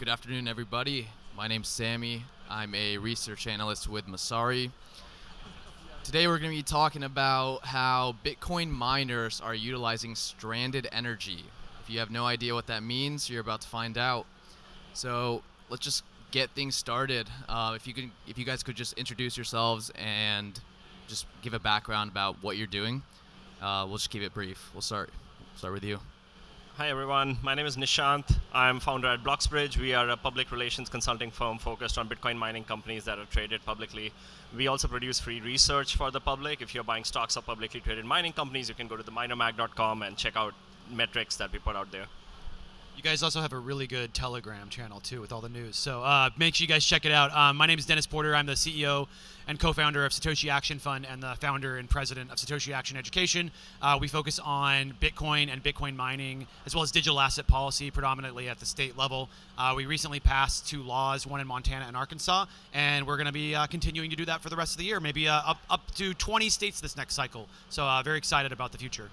Good afternoon, everybody. My name's Sammy. I'm a research analyst with Masari. Today we're going to be talking about how Bitcoin miners are utilizing stranded energy. If you have no idea what that means, you're about to find out. So let's just get things started. If you guys could just introduce yourselves and just give a background about what you're doing. We'll just keep it brief. We'll start with you. Hi everyone, my name is Nishant. I'm founder at Bloxbridge. We are a public relations consulting firm focused on Bitcoin mining companies that are traded publicly. We also produce free research for the public. If you're buying stocks of publicly traded mining companies, you can go to theminermag.com and check out metrics that we put out there. You guys also have a really good Telegram channel too with all the news. So make sure you guys check it out. My name is Dennis Porter. I'm the CEO and co-founder of Satoshi Action Fund and the founder and president of Satoshi Action Education. We focus on Bitcoin and Bitcoin mining, as well as digital asset policy, predominantly at the state level. We recently passed 2 laws, one in Montana and Arkansas, and we're going to be continuing to do that for the rest of the year, maybe up to 20 states this next cycle. So very excited about the future.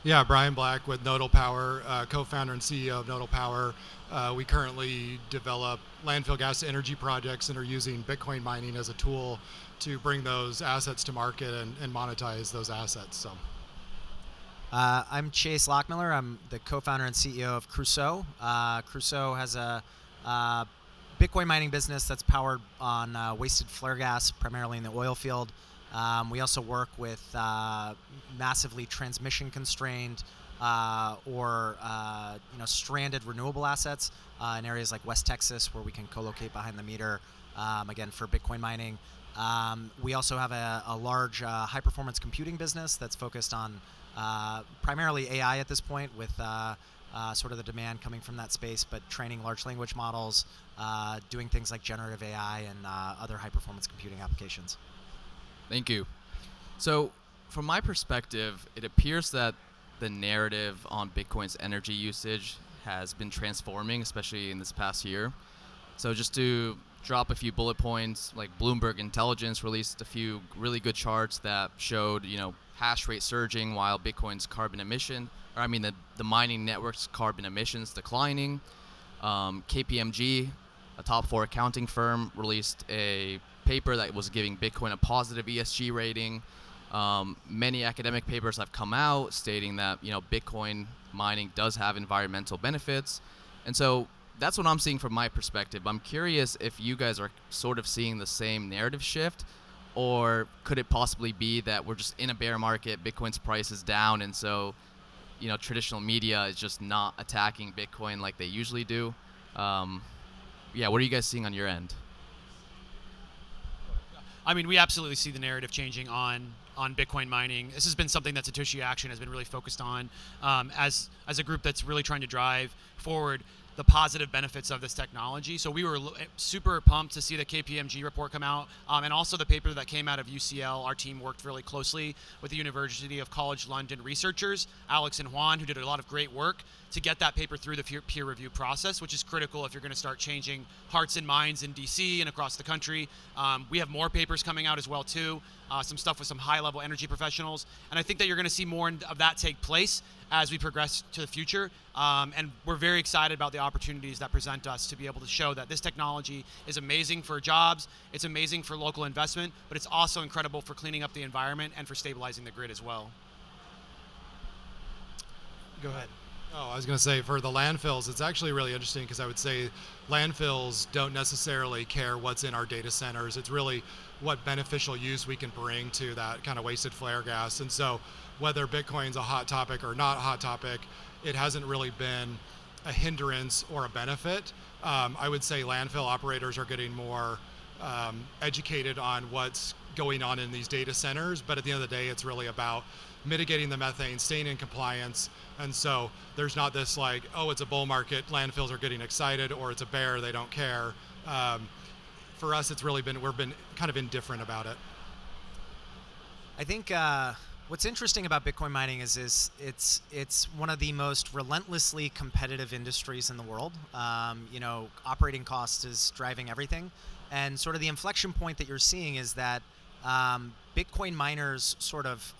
Yeah, Brian Black with Nodal Power, co-founder and CEO of Nodal Power. We currently develop landfill gas to energy projects and are using Bitcoin mining as a tool to bring those assets to market and monetize those assets. So, I'm Chase Lockmiller. I'm the co-founder and CEO of Crusoe. Crusoe has a Bitcoin mining business that's powered on wasted flare gas, primarily in the oil field. We also work with massively transmission constrained or stranded renewable assets in areas like West Texas, where we can co-locate behind the meter, again, for Bitcoin mining. We also have a large high-performance computing business that's focused on primarily AI at this point, with sort of the demand coming from that space, but training large language models, doing things like generative AI and other high-performance computing applications. Thank you. So, from my perspective, it appears that the narrative on Bitcoin's energy usage has been transforming, especially in this past year. So, just to drop a few bullet points, like Bloomberg Intelligence released a few really good charts that showed, hash rate surging while Bitcoin's the mining network's carbon emissions declining. KPMG, a top 4 accounting firm, released a paper that was giving Bitcoin a positive ESG rating. Many academic papers have come out stating that Bitcoin mining does have environmental benefits, and so that's what I'm seeing from my perspective. I'm curious if you guys are sort of seeing the same narrative shift, or could it possibly be that we're just in a bear market, Bitcoin's price is down, and so traditional media is just not attacking Bitcoin like they usually do. What are you guys seeing on your end? I mean, we absolutely see the narrative changing on Bitcoin mining. This has been something that Satoshi Action has been really focused on as a group that's really trying to drive forward the positive benefits of this technology. So we were super pumped to see the KPMG report come out, and also the paper that came out of UCL. Our team worked really closely with the University of College London researchers, Alex and Juan, who did a lot of great work to get that paper through the peer review process, which is critical if you're going to start changing hearts and minds in DC and across the country. We have more papers coming out as well too, some stuff with some high-level energy professionals, and I think that you're going to see more of that take place as we progress to the future, and we're very excited about the opportunities that present us to be able to show that this technology is amazing for jobs, it's amazing for local investment, but it's also incredible for cleaning up the environment and for stabilizing the grid as well. Go ahead. Oh, I was going to say, for the landfills, it's actually really interesting, because I would say landfills don't necessarily care what's in our data centers. It's really what beneficial use we can bring to that kind of wasted flare gas. And so whether Bitcoin's a hot topic or not a hot topic, it hasn't really been a hindrance or a benefit. I would say landfill operators are getting more educated on what's going on in these data centers, but at the end of the day, it's really about mitigating the methane, staying in compliance. And so there's not this like, oh, it's a bull market, landfills are getting excited, or it's a bear, they don't care. For us, it's really we've been kind of indifferent about it. I think what's interesting about Bitcoin mining is it's one of the most relentlessly competitive industries in the world. Operating cost is driving everything, and sort of the inflection point that you're seeing is that Bitcoin miners sort of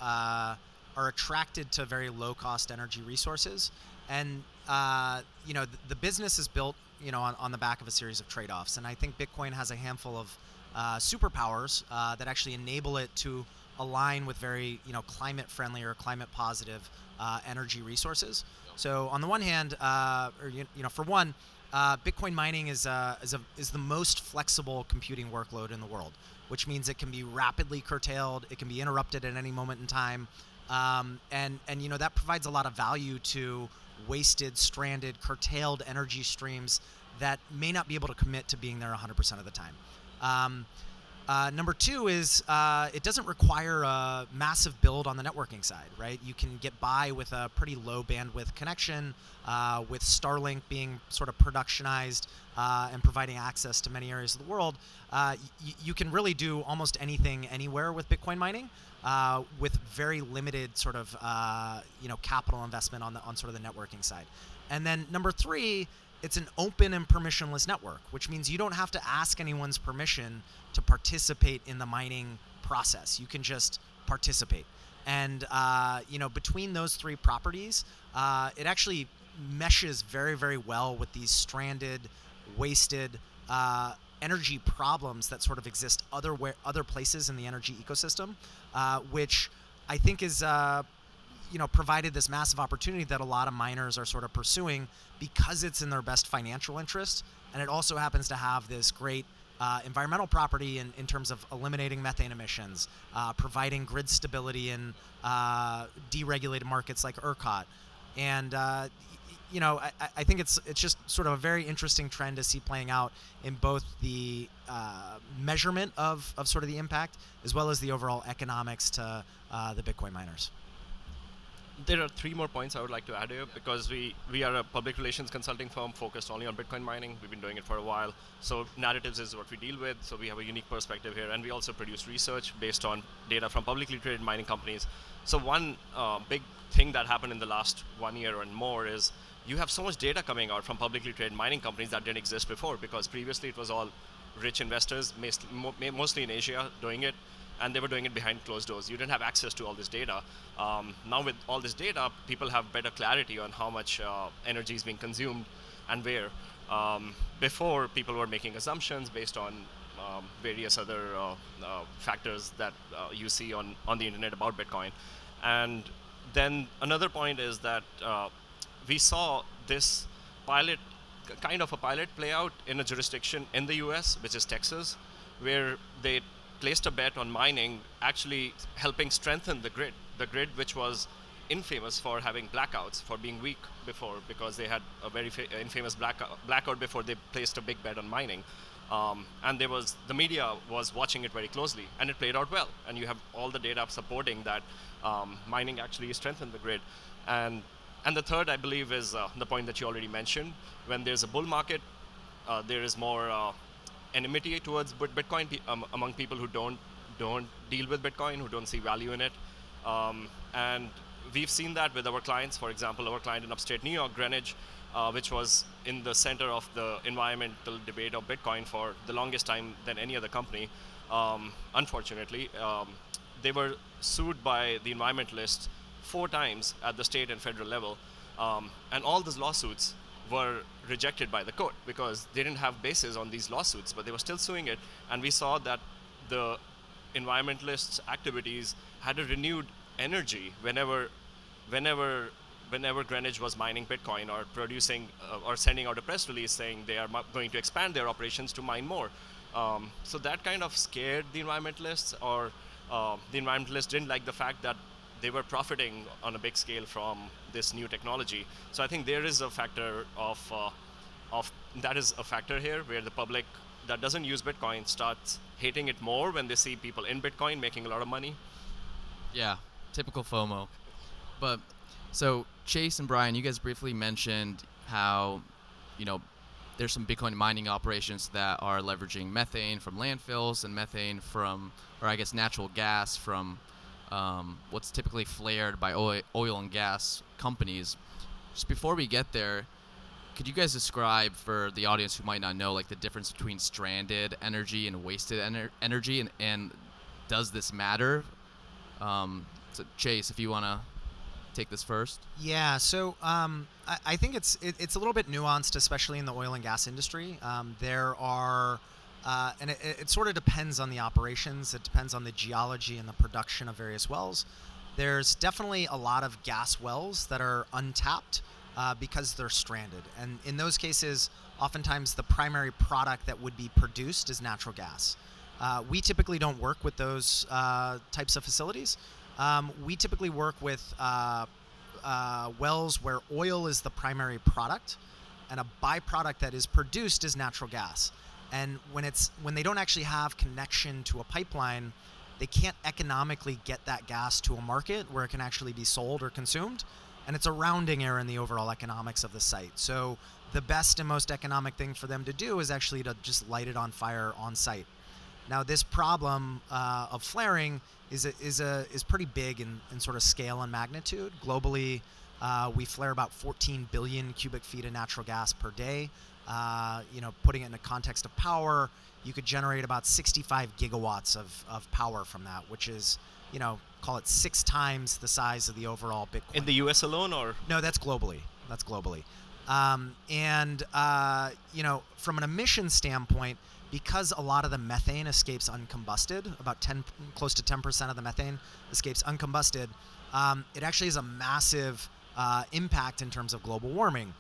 are attracted to very low-cost energy resources, and the business is built, on the back of a series of trade-offs, and I think Bitcoin has a handful of superpowers that actually enable it to align with very, climate-friendly or climate-positive energy resources. So on the one hand, for one, Bitcoin mining is the most flexible computing workload in the world, which means it can be rapidly curtailed, it can be interrupted at any moment in time, and that provides a lot of value to wasted, stranded, curtailed energy streams that may not be able to commit to being there 100% of the time. Number two is it doesn't require a massive build on the networking side, right? You can get by with a pretty low bandwidth connection, with Starlink being sort of productionized and providing access to many areas of the world. You can really do almost anything anywhere with Bitcoin mining, with very limited sort of capital investment on sort of the networking side. And then number three, it's an open and permissionless network, which means you don't have to ask anyone's permission to participate in the mining process. You can just participate. And between those three properties, it actually meshes very, very well with these stranded, wasted energy problems that sort of exist other places in the energy ecosystem, which I think is provided this massive opportunity that a lot of miners are sort of pursuing because it's in their best financial interest, and it also happens to have this great environmental property in terms of eliminating methane emissions, providing grid stability in deregulated markets like ERCOT, and I think it's just sort of a very interesting trend to see playing out in both the measurement of sort of the impact as well as the overall economics to the Bitcoin miners. There are three more points I would like to add here, because we are a public relations consulting firm focused only on Bitcoin mining. We've been doing it for a while. So narratives is what we deal with. So we have a unique perspective here. And we also produce research based on data from publicly traded mining companies. So one big thing that happened in the last 1 year and more is you have so much data coming out from publicly traded mining companies that didn't exist before, because previously it was all rich investors, mostly in Asia, doing it. And they were doing it behind closed doors. You didn't have access to all this data. Now with all this data, people have better clarity on how much energy is being consumed and where. Before, people were making assumptions based on various other factors that you see on the internet about Bitcoin. And then another point is that we saw this kind of a pilot play out in a jurisdiction in the US, which is Texas, where they placed a bet on mining actually helping strengthen the grid which was infamous for having blackouts, for being weak before, because they had a very infamous blackout before they placed a big bet on mining. And the media was watching it very closely, and it played out well. And you have all the data supporting that mining actually strengthened the grid. And the third, I believe, is the point that you already mentioned. When there's a bull market, there is more enmity towards Bitcoin among people who don't deal with Bitcoin, who don't see value in it. And we've seen that with our clients. For example, our client in upstate New York, Greenwich, which was in the center of the environmental debate of Bitcoin for the longest time than any other company. Unfortunately, they were sued by the environmentalists 4 times at the state and federal level. And all those lawsuits were rejected by the court because they didn't have basis on these lawsuits, but they were still suing it. And we saw that the environmentalists' activities had a renewed energy whenever Greenwich was mining Bitcoin or producing or sending out a press release saying they are going to expand their operations to mine more. So that kind of scared the environmentalists, or the environmentalists didn't like the fact that they were profiting on a big scale from this new technology. So I think there is a factor of that is a factor here, where the public that doesn't use Bitcoin starts hating it more when they see people in Bitcoin making a lot of money. Yeah, typical FOMO. But so Chase and Brian, you guys briefly mentioned how, there's some Bitcoin mining operations that are leveraging methane from landfills and methane from, or I guess natural gas from what's typically flared by oil and gas companies. Just before we get there, could you guys describe for the audience who might not know, like the difference between stranded energy and wasted energy, and does this matter? So Chase, if you want to take this first? Yeah, so I think it's a little bit nuanced, especially in the oil and gas industry. There are, and it sort of depends on the operations. It depends on the geology and the production of various wells. There's definitely a lot of gas wells that are untapped because they're stranded, and in those cases, oftentimes the primary product that would be produced is natural gas. We typically don't work with those types of facilities. We typically work with wells where oil is the primary product, and a byproduct that is produced is natural gas. And when they don't actually have connection to a pipeline, they can't economically get that gas to a market where it can actually be sold or consumed. And it's a rounding error in the overall economics of the site. So the best and most economic thing for them to do is actually to just light it on fire on site. Now, this problem of flaring is pretty big in sort of scale and magnitude. Globally, we flare about 14 billion cubic feet of natural gas per day. Putting it in the context of power, you could generate about 65 gigawatts of power from that, which is, call it 6 times the size of the overall Bitcoin. In the US alone, or? No, that's globally. That's globally. From an emission standpoint, because a lot of the methane escapes uncombusted, close to 10% of the methane escapes uncombusted, it actually has a massive impact in terms of global warming,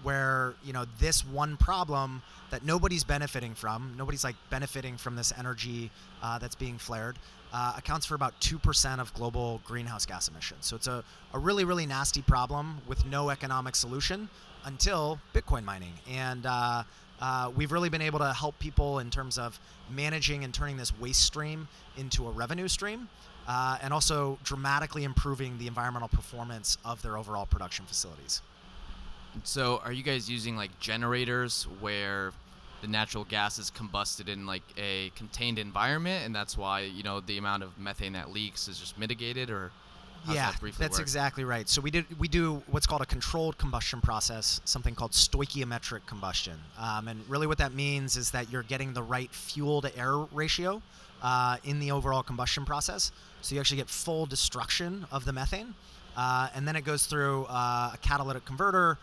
where this one problem that nobody's benefiting from, nobody's benefiting from this energy that's being flared, accounts for about 2% of global greenhouse gas emissions. So it's a really, really nasty problem with no economic solution until Bitcoin mining. And we've really been able to help people in terms of managing and turning this waste stream into a revenue stream, and also dramatically improving the environmental performance of their overall production facilities. So are you guys using generators where the natural gas is combusted in a contained environment, and that's why the amount of methane that leaks is just mitigated? Or how does that briefly that's work? exactly right. So we do what's called a controlled combustion process, something called stoichiometric combustion, and really what that means is that you're getting the right fuel to air ratio in the overall combustion process, so you actually get full destruction of the methane, and then it goes through a catalytic converter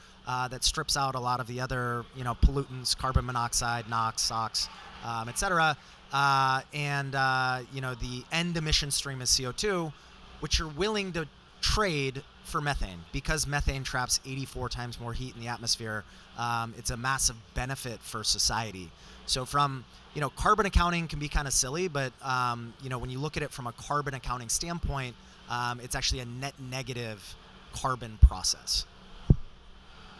that strips out a lot of the other pollutants, carbon monoxide, NOx, SOx, etc. The end emission stream is CO2, which you're willing to trade for methane, because methane traps 84 times more heat in the atmosphere. It's a massive benefit for society. So from carbon accounting can be kind of silly, but when you look at it from a carbon accounting standpoint, it's actually a net negative carbon process.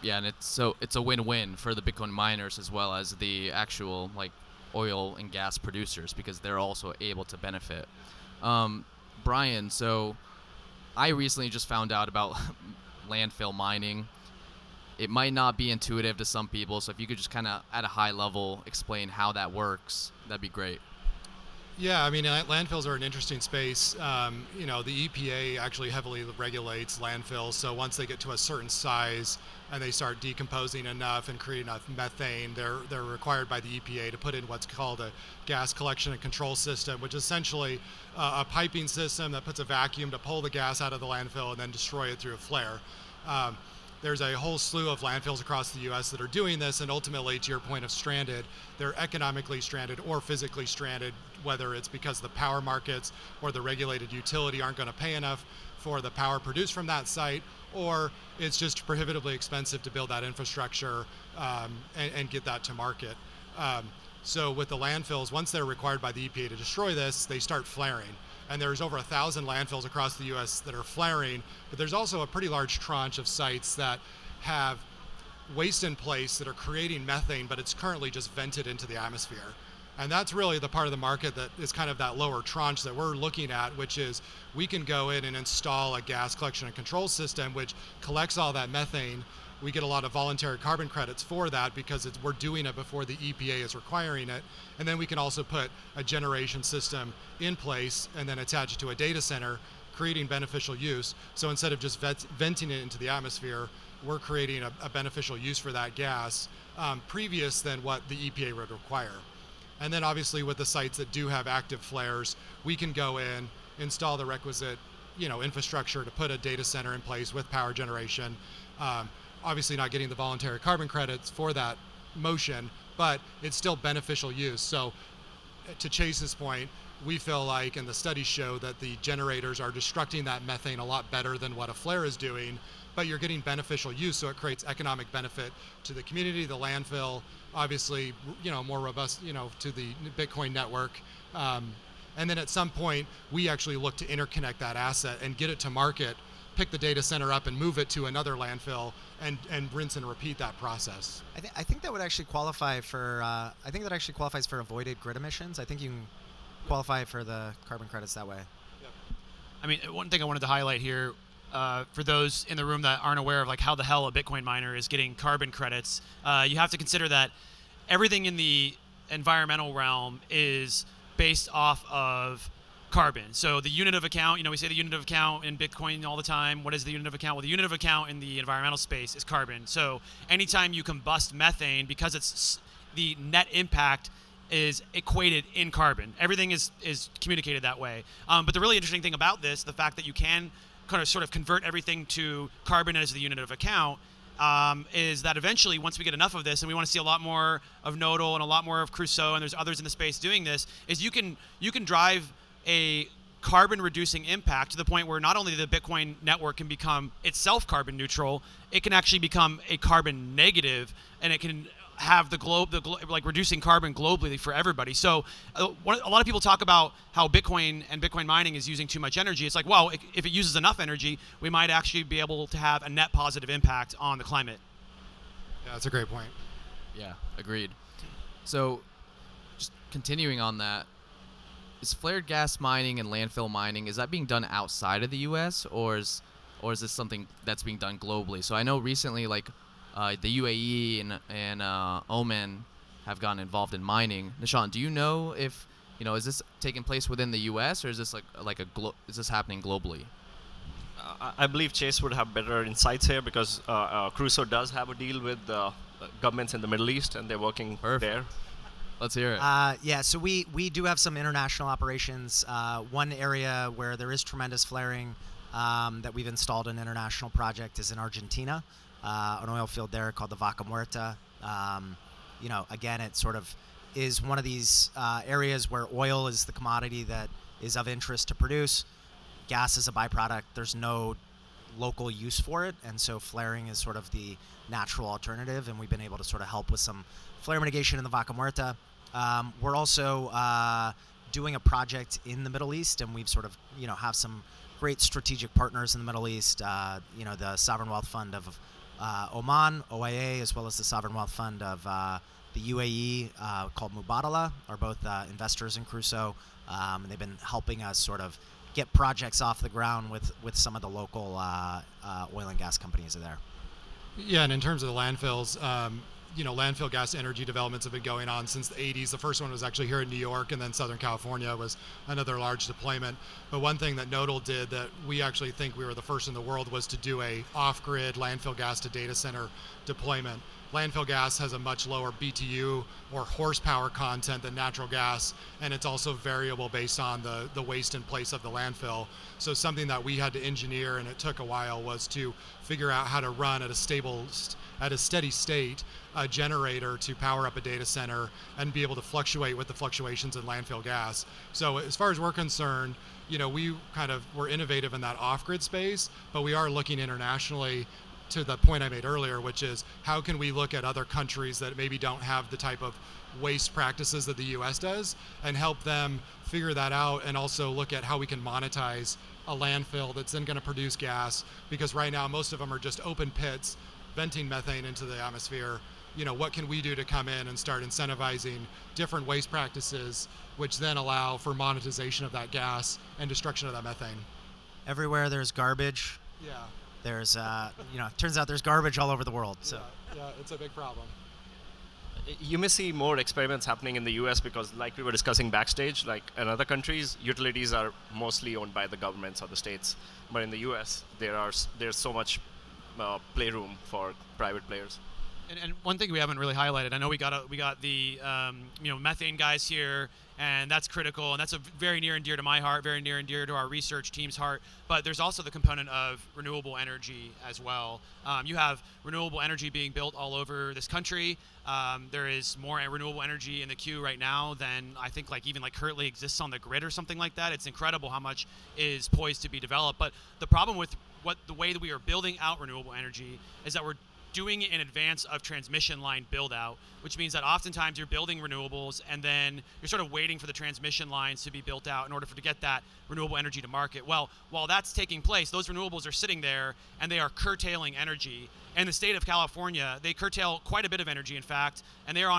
Yeah, and it's a win-win for the Bitcoin miners as well as the actual oil and gas producers, because they're also able to benefit. Brian, so I recently just found out about landfill mining. It might not be intuitive to some people, so if you could just kind of at a high level explain how that works, that'd be great. Yeah, I mean, landfills are an interesting space. The EPA actually heavily regulates landfills. So once they get to a certain size and they start decomposing enough and creating enough methane, they're required by the EPA to put in what's called a gas collection and control system, which is essentially a piping system that puts a vacuum to pull the gas out of the landfill and then destroy it through a flare. There's a whole slew of landfills across the U.S. that are doing this, and ultimately, to your point of stranded, they're economically stranded or physically stranded, whether it's because the power markets or the regulated utility aren't going to pay enough for the power produced from that site, or it's just prohibitively expensive to build that infrastructure and get that to market. So with the landfills, once they're required by the EPA to destroy this, they start flaring. And there's over 1,000 landfills across the U.S. that are flaring, but there's also a pretty large tranche of sites that have waste in place that are creating methane, but it's currently just vented into the atmosphere. And that's really the part of the market that is kind of that lower tranche that we're looking at, which is we can go in and install a gas collection and control system which collects all that methane. We get a lot of voluntary carbon credits for that because we're doing it before the EPA is requiring it. And then we can also put a generation system in place and then attach it to a data center, creating beneficial use. So instead of just venting it into the atmosphere, we're creating a beneficial use for that gas previous than what the EPA would require. And then obviously with the sites that do have active flares, we can go in, install the requisite infrastructure to put a data center in place with power generation. Obviously not getting the voluntary carbon credits for that motion, but it's still beneficial use. So to Chase's point, we feel like, and the studies show, that the generators are destructing that methane a lot better than what a flare is doing, but you're getting beneficial use, so it creates economic benefit to the community, the landfill, obviously, more robust, to the Bitcoin network. And then at some point, we actually look to interconnect that asset and get it to market, pick the data center up and move it to another landfill, and rinse and repeat that process. I think that would actually qualify for. I think that actually qualifies for avoided grid emissions. I think you can qualify for the carbon credits that way. Yep. I mean, one thing I wanted to highlight here, for those in the room that aren't aware of like how the hell a Bitcoin miner is getting carbon credits, you have to consider that everything in the environmental realm is based off of carbon. So the unit of account, we say the unit of account in Bitcoin all the time. What is the unit of account? Well, the unit of account in the environmental space is carbon. So anytime you combust methane, because it's the net impact is equated in carbon. Everything is communicated that way. But the really interesting thing about this, the fact that you can kind of sort of convert everything to carbon as the unit of account, is that eventually, once we get enough of this, and we want to see a lot more of Nodal and a lot more of Crusoe, and there's others in the space doing this, is you can drive a carbon reducing impact to the point where not only the Bitcoin network can become itself carbon neutral, it can actually become a carbon negative, and it can have like reducing carbon globally for everybody. So a lot of people talk about how Bitcoin and Bitcoin mining is using too much energy. It's like, well, if it uses enough energy, we might actually be able to have a net positive impact on the climate. Yeah, that's a great point. Yeah, agreed. So just continuing on that, is flared gas mining and landfill mining, is that being done outside of the U.S. or is this something that's being done globally? So I know recently, like the UAE and Oman have gotten involved in mining. Nishant, do you know if is this taking place within the U.S. or is this is this happening globally? I believe Chase would have better insights here because Crusoe does have a deal with governments in the Middle East, and they're working there. Let's hear it. Yeah, so we do have some international operations. One area where there is tremendous flaring that we've installed an international project is in Argentina, an oil field there called the Vaca Muerta. Again, it sort of is one of these areas where oil is the commodity that is of interest to produce. Gas is a byproduct. There's no local use for it, and so flaring is sort of the natural alternative, and we've been able to sort of help with some flare mitigation in the Vaca Muerta. We're also doing a project in the Middle East, and we've sort of, have some great strategic partners in the Middle East. The Sovereign Wealth Fund of Oman, OIA, as well as the Sovereign Wealth Fund of the UAE called Mubadala are both investors in Crusoe, and they've been helping us sort of get projects off the ground with some of the local oil and gas companies there. Yeah, and in terms of the landfills, landfill gas energy developments have been going on since the 80s. The first one was actually here in New York, and then Southern California was another large deployment. But one thing that Nodal did that we actually think we were the first in the world was to do a off-grid landfill gas to data center deployment. Landfill gas has a much lower BTU or horsepower content than natural gas, and it's also variable based on the waste in place of the landfill. So something that we had to engineer, and it took a while, was to figure out how to run at a steady state a generator to power up a data center and be able to fluctuate with the fluctuations in landfill gas. So as far as we're concerned, we kind of were innovative in that off-grid space, but we are looking internationally to the point I made earlier, which is how can we look at other countries that maybe don't have the type of waste practices that the U.S. does and help them figure that out, and also look at how we can monetize a landfill that's then going to produce gas, because right now most of them are just open pits venting methane into the atmosphere. What can we do to come in and start incentivizing different waste practices, which then allow for monetization of that gas and destruction of that methane? Everywhere there's garbage, Yeah. there's turns out there's garbage all over the world. So yeah, it's a big problem. You may see more experiments happening in the U.S. because, like we were discussing backstage, like in other countries, utilities are mostly owned by the governments or the states. But in the U.S., there's so much playroom for private players. And one thing we haven't really highlighted, I know we got the methane guys here, and that's critical, and that's a very near and dear to my heart, very near and dear to our research team's heart. But there's also the component of renewable energy as well. You have renewable energy being built all over this country. There is more renewable energy in the queue right now than I think even currently exists on the grid or something like that. It's incredible how much is poised to be developed. But the problem with the way that we are building out renewable energy is that we're doing it in advance of transmission line build out, which means that oftentimes you're building renewables and then you're sort of waiting for the transmission lines to be built out in order to get that renewable energy to market. Well, while that's taking place, those renewables are sitting there and they are curtailing energy. In the state of California, they curtail quite a bit of energy, in fact, and they are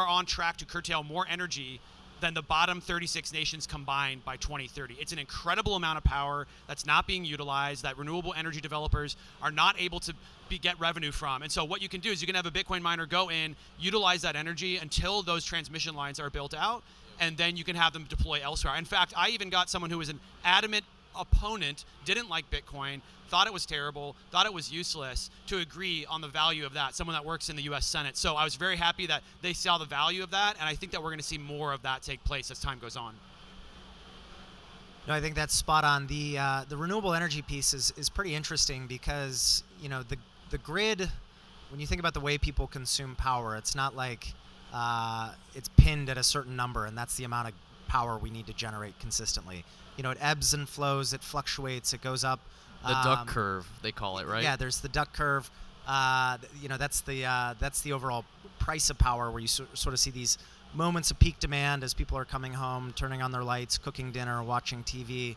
on track to curtail more energy than the bottom 36 nations combined by 2030. It's an incredible amount of power that's not being utilized, that renewable energy developers are not able to get revenue from. And so what you can do is you can have a Bitcoin miner go in, utilize that energy until those transmission lines are built out, and then you can have them deploy elsewhere. In fact, I even got someone who was an adamant opponent, didn't like Bitcoin, thought it was terrible, thought it was useless, to agree on the value of that, someone that works in the US Senate. So I was very happy that they saw the value of that, and I think that we're going to see more of that take place as time goes on. No, I think that's spot on. The renewable energy piece is pretty interesting because the grid, when you think about the way people consume power, it's not like it's pinned at a certain number and that's the amount of power we need to generate consistently. It ebbs and flows, it fluctuates, it goes up. The duck curve, they call it, right? Yeah, there's the duck curve. That's the overall price of power, where you sort of see these moments of peak demand as people are coming home, turning on their lights, cooking dinner, watching TV,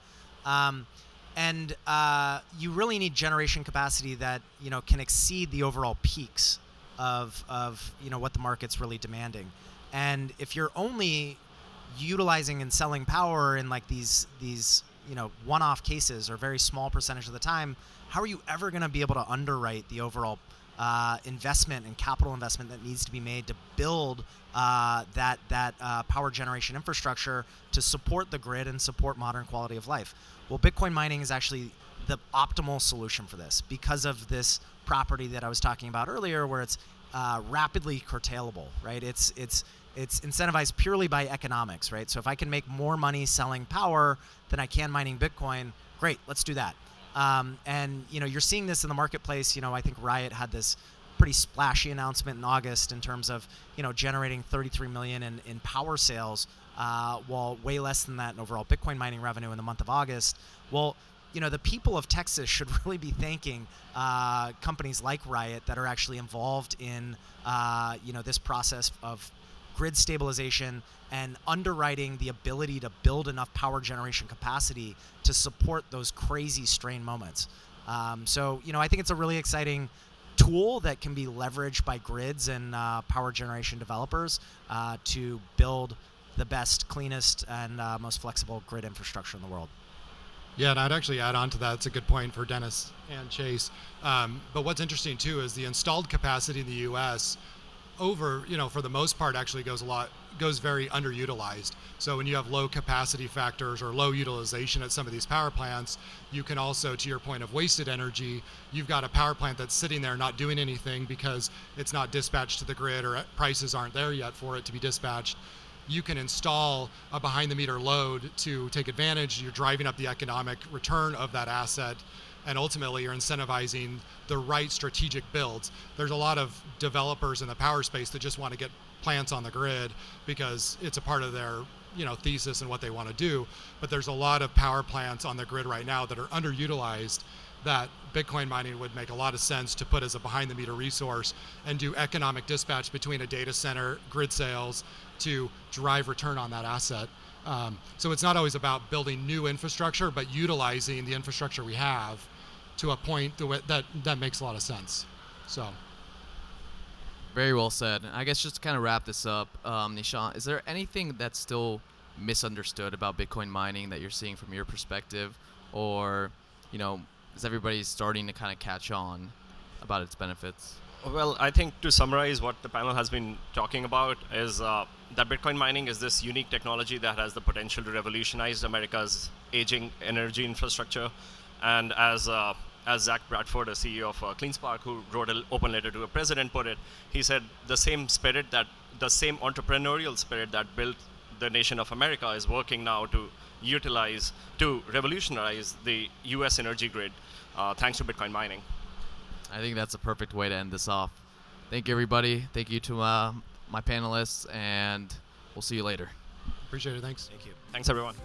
and you really need generation capacity that can exceed the overall peaks of what the market's really demanding. And if you're only utilizing and selling power in these one-off cases or very small percentage of the time, how are you ever going to be able to underwrite the overall investment and capital investment that needs to be made to build that power generation infrastructure to support the grid and support modern quality of life? Well, Bitcoin mining is actually the optimal solution for this because of this property that I was talking about earlier, where it's rapidly curtailable, right? It's incentivized purely by economics, right? So if I can make more money selling power than I can mining Bitcoin, great, let's do that. And you're seeing this in the marketplace. I think Riot had this pretty splashy announcement in August in terms of generating 33 million in power sales, while way less than that in overall Bitcoin mining revenue in the month of August. Well, the people of Texas should really be thanking companies like Riot that are actually involved in this process of grid stabilization and underwriting the ability to build enough power generation capacity to support those crazy strain moments. So I think it's a really exciting tool that can be leveraged by grids and power generation developers to build the best, cleanest, and most flexible grid infrastructure in the world. Yeah, and I'd actually add on to that. It's a good point for Dennis and Chase. But what's interesting too is the installed capacity in the U.S. for the most part actually goes very underutilized. So when you have low capacity factors or low utilization at some of these power plants, you can also, to your point of wasted energy, you've got a power plant that's sitting there not doing anything because it's not dispatched to the grid or prices aren't there yet for it to be dispatched. You can install a behind the meter load to take advantage. You're driving up the economic return of that asset, and ultimately you're incentivizing the right strategic builds. There's a lot of developers in the power space that just want to get plants on the grid because it's a part of their thesis and what they want to do, but there's a lot of power plants on the grid right now that are underutilized that Bitcoin mining would make a lot of sense to put as a behind the meter resource and do economic dispatch between a data center, grid sales, to drive return on that asset. So it's not always about building new infrastructure, but utilizing the infrastructure we have to a point that makes a lot of sense. So. Very well said. I guess just to kind of wrap this up, Nishant, is there anything that's still misunderstood about Bitcoin mining that you're seeing from your perspective, or is everybody starting to kind of catch on about its benefits? Well, I think to summarize what the panel has been talking about is that Bitcoin mining is this unique technology that has the potential to revolutionize America's aging energy infrastructure. And as as Zach Bradford, a CEO of CleanSpark, who wrote an open letter to a president, put it, he said the same entrepreneurial spirit that built the nation of America is working now to revolutionize the U.S. energy grid, thanks to Bitcoin mining. I think that's a perfect way to end this off. Thank you, everybody. Thank you to my panelists, and we'll see you later. Appreciate it. Thanks. Thank you. Thanks, everyone.